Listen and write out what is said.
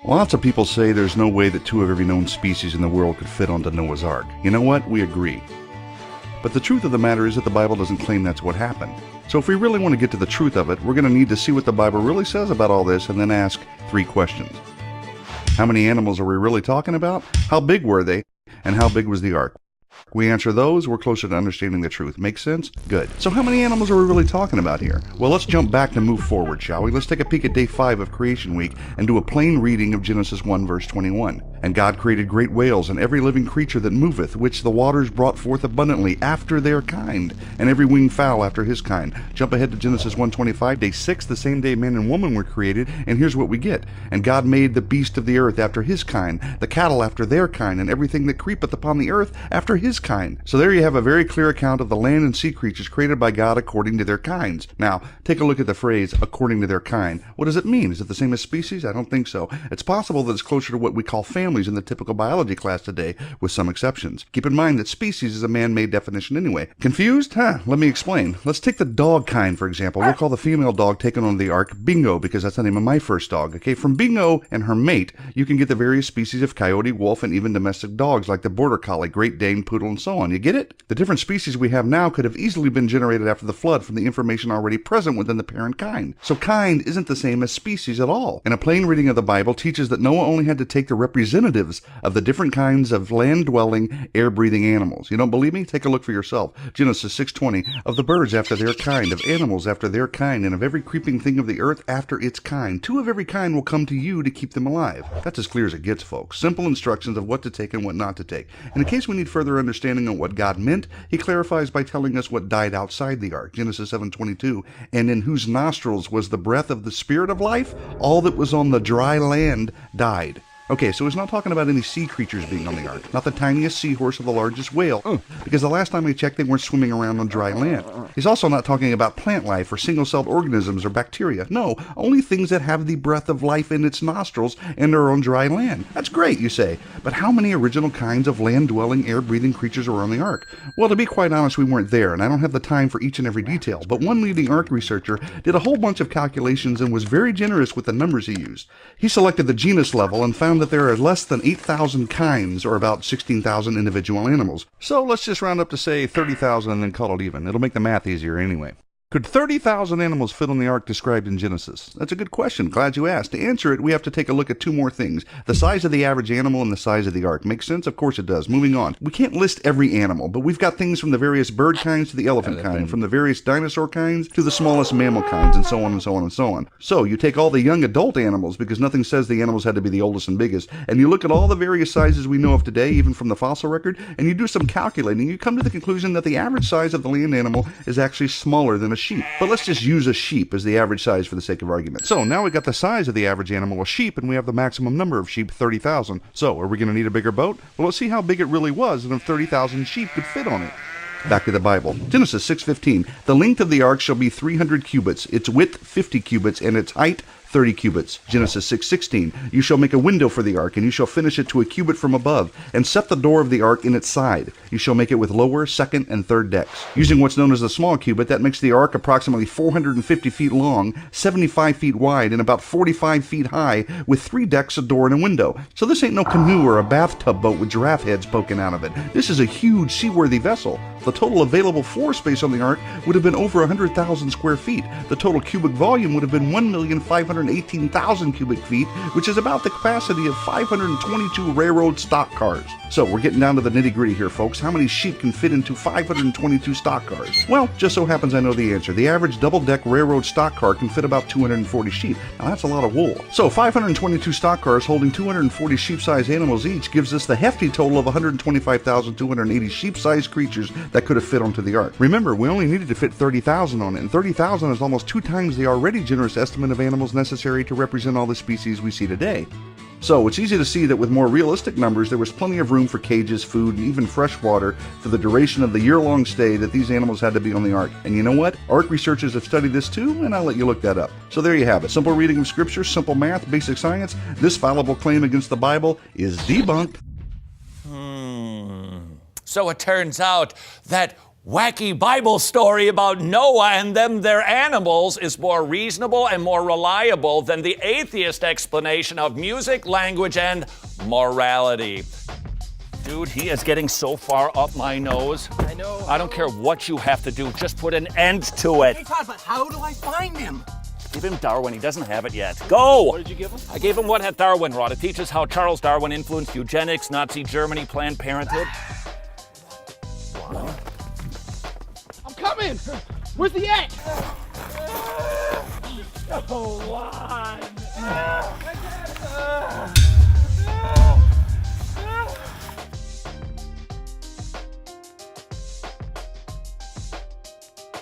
Lots of people say there's no way that two of every known species in the world could fit onto Noah's Ark. You know what? We agree. But the truth of the matter is that the Bible doesn't claim that's what happened. So if we really want to get to the truth of it, we're going to need to see what the Bible really says about all this and then ask 3 questions. How many animals are we really talking about? How big were they? And how big was the ark? We answer those, we're closer to understanding the truth. Make sense? Good. So how many animals are we really talking about here? Well, let's jump back and move forward, shall we? Let's take a peek at day 5 of Creation Week and do a plain reading of Genesis 1 verse 21. And God created great whales and every living creature that moveth, which the waters brought forth abundantly after their kind, and every winged fowl after his kind. Jump ahead to Genesis 1:25, day 6, the same day man and woman were created, and here's what we get. And God made the beast of the earth after his kind, the cattle after their kind, and everything that creepeth upon the earth after his kind. So there you have a very clear account of the land and sea creatures created by God according to their kinds. Now, take a look at the phrase, according to their kind. What does it mean? Is it the same as species? I don't think so. It's possible that it's closer to what we call families in the typical biology class today, with some exceptions. Keep in mind that species is a man-made definition anyway. Confused? Let me explain. Let's take the dog kind, for example. We'll call the female dog taken on the ark Bingo, because that's the name of my first dog. Okay, from Bingo and her mate, you can get the various species of coyote, wolf, and even domestic dogs like the border collie, Great Dane, poodle, and so on. You get it? The different species we have now could have easily been generated after the flood from the information already present within the parent kind. So kind isn't the same as species at all. And a plain reading of the Bible teaches that Noah only had to take the representatives of the different kinds of land-dwelling, air-breathing animals. You don't believe me? Take a look for yourself. Genesis 6:20, of the birds after their kind, of animals after their kind, and of every creeping thing of the earth after its kind. 2 of every kind will come to you to keep them alive. That's as clear as it gets, folks. Simple instructions of what to take and what not to take. And in case we need further understanding of what God meant, he clarifies by telling us what died outside the ark. Genesis 7:22, and in whose nostrils was the breath of the spirit of life, all that was on the dry land died. Okay, so he's not talking about any sea creatures being on the ark. Not the tiniest seahorse or the largest whale, because the last time I checked, they weren't swimming around on dry land. He's also not talking about plant life or single-celled organisms or bacteria. No, only things that have the breath of life in its nostrils and are on dry land. That's great, you say. But how many original kinds of land-dwelling, air-breathing creatures are on the ark? Well, to be quite honest, we weren't there, and I don't have the time for each and every detail. But one leading ark researcher did a whole bunch of calculations and was very generous with the numbers he used. He selected the genus level and found that there are less than 8,000 kinds, or about 16,000 individual animals. So let's just round up to say 30,000 and then call it even. It'll make the math easier anyway. Could 30,000 animals fit on the ark described in Genesis? That's a good question. Glad you asked. To answer it, we have to take a look at 2 more things. The size of the average animal and the size of the ark. Makes sense? Of course it does. Moving on. We can't list every animal, but we've got things from the various bird kinds to the elephant kind, from the various dinosaur kinds to the smallest mammal kinds, and so on and so on and so on. So you take all the young adult animals, because nothing says the animals had to be the oldest and biggest, and you look at all the various sizes we know of today, even from the fossil record, and you do some calculating. You come to the conclusion that the average size of the land animal is actually smaller than a sheep. But let's just use a sheep as the average size for the sake of argument. So now we got the size of the average animal, a sheep, and we have the maximum number of sheep, 30,000. So are we going to need a bigger boat? Well, let's see how big it really was and if 30,000 sheep could fit on it. Back to the Bible. Genesis 6:15. The length of the ark shall be 300 cubits, its width 50 cubits, and its height 30 cubits. Genesis 6:16. You shall make a window for the ark, and you shall finish it to a cubit from above, and set the door of the ark in its side. You shall make it with lower, second, and third decks. Using what's known as the small cubit, that makes the ark approximately 450 feet long, 75 feet wide, and about 45 feet high, with 3 decks, a door, and a window. So this ain't no canoe or a bathtub boat with giraffe heads poking out of it. This is a huge seaworthy vessel. The total available floor space on the ark would have been over 100,000 square feet. The total cubic volume would have been 1,518,000 cubic feet, which is about the capacity of 522 railroad stock cars. So we're getting down to the nitty-gritty here, folks. How many sheep can fit into 522 stock cars? Well, just so happens I know the answer. The average double-deck railroad stock car can fit about 240 sheep. Now that's a lot of wool. So 522 stock cars holding 240 sheep-sized animals each gives us the hefty total of 125,280 sheep-sized creatures that could have fit onto the ark. Remember, we only needed to fit 30,000 on it, and 30,000 is almost 2 times the already generous estimate of animals necessary to represent all the species we see today. So it's easy to see that with more realistic numbers, there was plenty of room for cages, food, and even fresh water for the duration of the year-long stay that these animals had to be on the ark. And you know what? Ark researchers have studied this too, and I'll let you look that up. So there you have it. Simple reading of scripture, simple math, basic science. This fallible claim against the Bible is debunked. So it turns out that wacky Bible story about Noah and them their animals is more reasonable and more reliable than the atheist explanation of music, language, and morality. Dude, he is getting so far up my nose. I know. I don't care what you have to do, just put an end to it. Hey, Todd, but how do I find him? Give him Darwin, he doesn't have it yet. Go! What did you give him? I gave him What Hath Darwin Wrought. It teaches how Charles Darwin influenced eugenics, Nazi Germany, Planned Parenthood. I'm coming! Where's the egg? Oh, why?